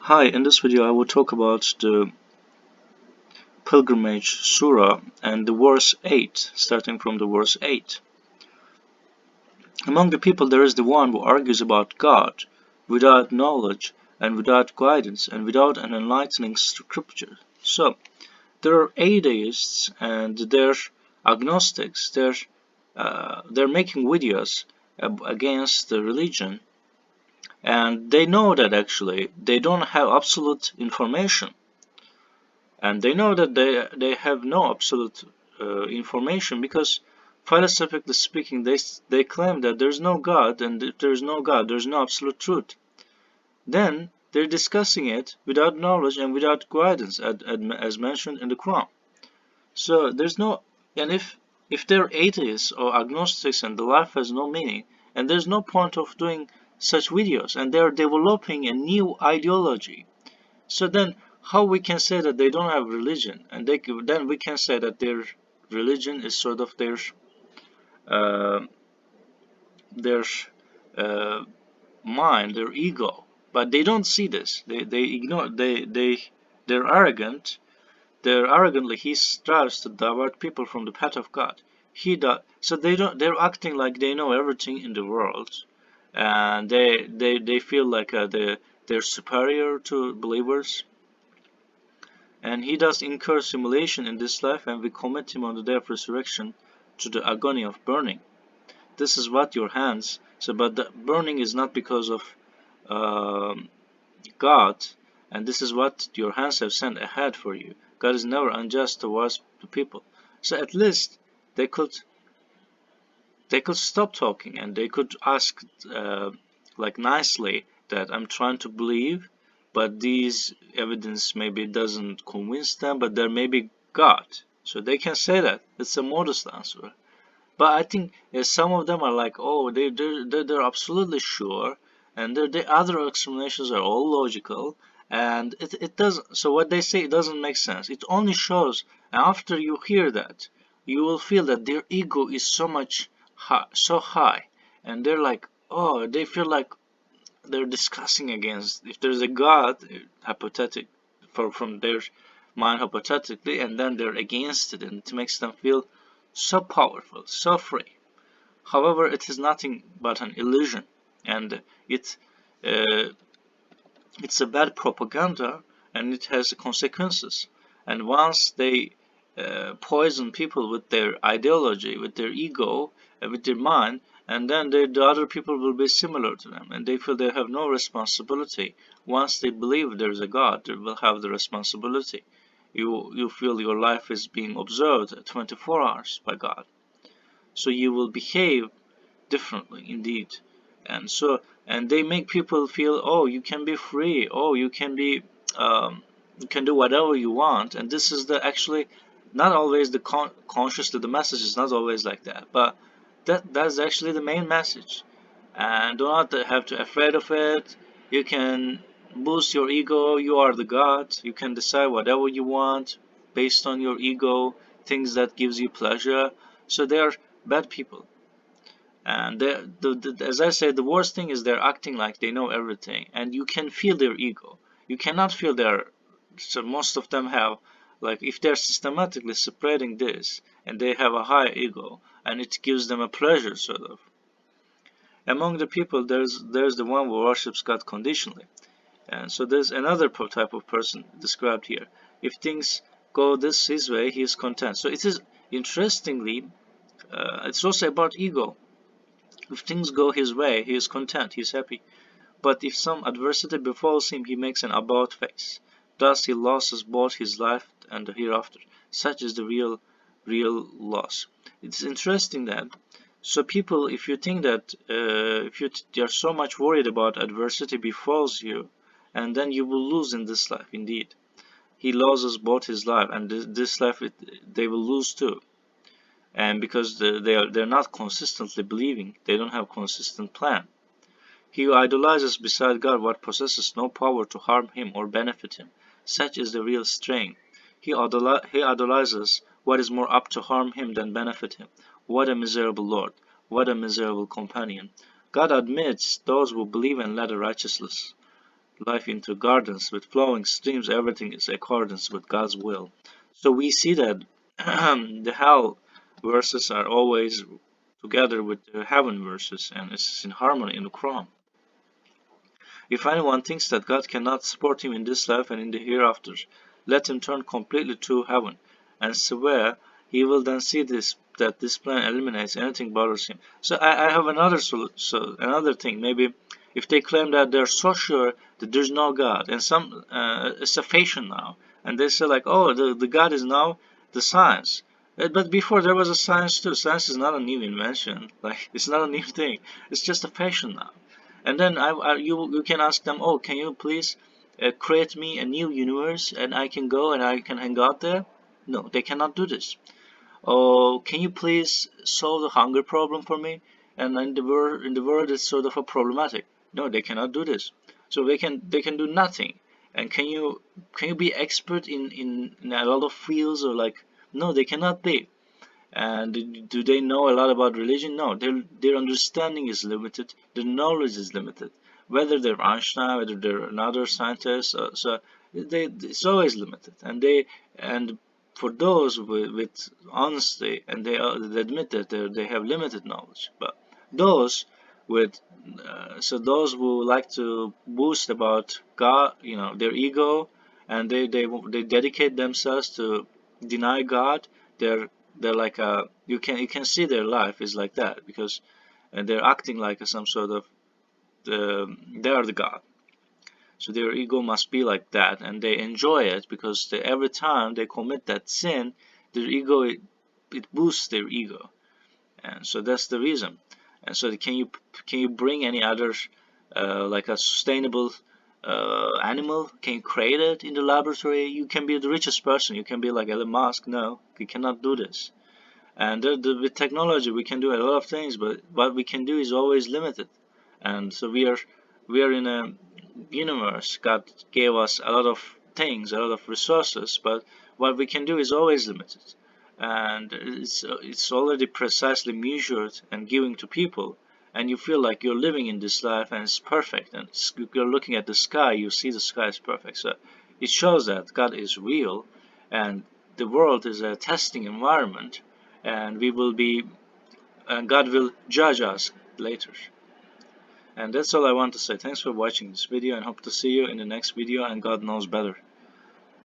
Hi, in this video I will talk about the pilgrimage surah and the verse 8, starting from the verse 8. Among the people there is the one who argues about God without knowledge and without guidance and without an enlightening scripture. So, there are atheists and they're agnostics, they're making videos against the religion, and they know that actually they don't have absolute information. And they know that they have no absolute information, because philosophically speaking they claim that there's no God, and if there's no God there's no absolute truth. Then they're discussing it without knowledge and without guidance, as mentioned in the Quran. So there's no, and if they're atheists or agnostics and the life has no meaning, and there's no point of doing such videos, and they're developing a new ideology, so then, how we can say that they don't have religion, and then we can say that their religion is sort of uh, their uh, mind, their ego. But they don't see this. They ignore. They're arrogant. They're arrogantly he strives to divert people from the path of God. He does. So they don't. They're acting like they know everything in the world, and they feel like they're superior to believers. And he does incur simulation in this life, and we commit him on the day of resurrection to the agony of burning. This is what your hands. So, but the burning is not because of um God, and this is what your hands have sent ahead for you. God is never unjust towards the people. So at least they could they could stop talking, and they could ask like nicely that I'm trying to believe, but these evidence maybe doesn't convince them, but there may be God. So they can say that. It's a modest answer. But I think some of them are like, oh, they're absolutely sure, and the other explanations are all logical, and it doesn't. So what they say, it doesn't make sense. It only shows after you hear that, you will feel that their ego is so high, and they're like, oh, they feel like they're discussing against if there's a God, hypothetic, from their mind hypothetically, and then they're against it, and it makes them feel so powerful, so free. However, it is nothing but an illusion, and it uh, it's a bad propaganda, and it has consequences. And once they poison people with their ideology, with their ego, with their mind, and then the other people will be similar to them, and they feel they have no responsibility. Once they believe there is a God, they will have the responsibility. You feel your life is being observed 24 hours by God, so you will behave differently indeed. And so, and they make people feel, oh, you can be free, oh, you can do whatever you want. And this is the actually not always the conscious, that the message is not always like that, but that's actually the main message. And do not have to afraid of it. You can boost your ego. You are the god. You can decide whatever you want based on your ego, things that gives you pleasure. So they are bad people. And as I said, the worst thing is they're acting like they know everything, and you can feel their ego. You cannot feel their. So most of them have, like, if they're systematically spreading this, and they have a high ego, and it gives them a pleasure, sort of. Among the people, there's the one who worships God conditionally, and so there's another type of person described here. If things go this his way, he is content. So it is interestingly, it's also about ego. If things go his way, he is content, he is happy. But if some adversity befalls him, he makes an about face. Thus he loses both his life and the hereafter. Such is the real loss. It's interesting that, so people, if you think that if you're so much worried about adversity befalls you, and then you will lose in this life. Indeed, he loses both his life and this life. They will lose too, and because they're not consistently believing, they don't have consistent plan. He who idolizes beside God what possesses no power to harm him or benefit him, such is the real strain. He idolizes what is more apt to harm him than benefit him. What a miserable lord! What a miserable companion! God admits those who believe and lead a righteous life into gardens with flowing streams. Everything is accordance with God's will. So we see that the hell verses are always together with the heaven verses, and it's in harmony in the Quran. If anyone thinks that God cannot support him in this life and in the hereafter, let him turn completely to heaven and swear he will then see that this plan eliminates anything bothers him. So I have another thing. Maybe if they claim that they're so sure that there's no God, and some it's a fashion now, and they say like, oh, the God is now the science. But before there was a science too. Science is not a new invention. Like it's not a new thing. It's just a fashion now. And then you can ask them, oh, can you please create me a new universe and I can go and I can hang out there? No, they cannot do this. Oh, can you please solve the hunger problem for me? And in the world it's sort of a problematic. No, they cannot do this. So they can do nothing. And can you be expert in a lot of fields or like no, they cannot be. And do they know a lot about religion? No, their understanding is limited. Their knowledge is limited. Whether they're Einstein, whether they're another scientist, so it's always limited. And for those with honesty, and they admit that they have limited knowledge. But those with those who like to boast about God, their ego, and they dedicate themselves to deny God. They're like you can see their life is like that because they're acting like some sort of they are the god. So their ego must be like that, and they enjoy it because every time they commit that sin, their ego it boosts their ego, and so that's the reason. And so can you bring any other like a sustainable animal? Can you create it in the laboratory? You can be the richest person. You can be like Elon Musk. No, you cannot do this. And with technology, we can do a lot of things, but what we can do is always limited. And so we are in a universe. God gave us a lot of things, a lot of resources, but what we can do is always limited. And it's already precisely measured and given to people. And you feel like you're living in this life and it's perfect. And you're looking at the sky, you see the sky is perfect. So it shows that God is real, and the world is a testing environment, and God will judge us later. And that's all I want to say. Thanks for watching this video and hope to see you in the next video, and God knows better.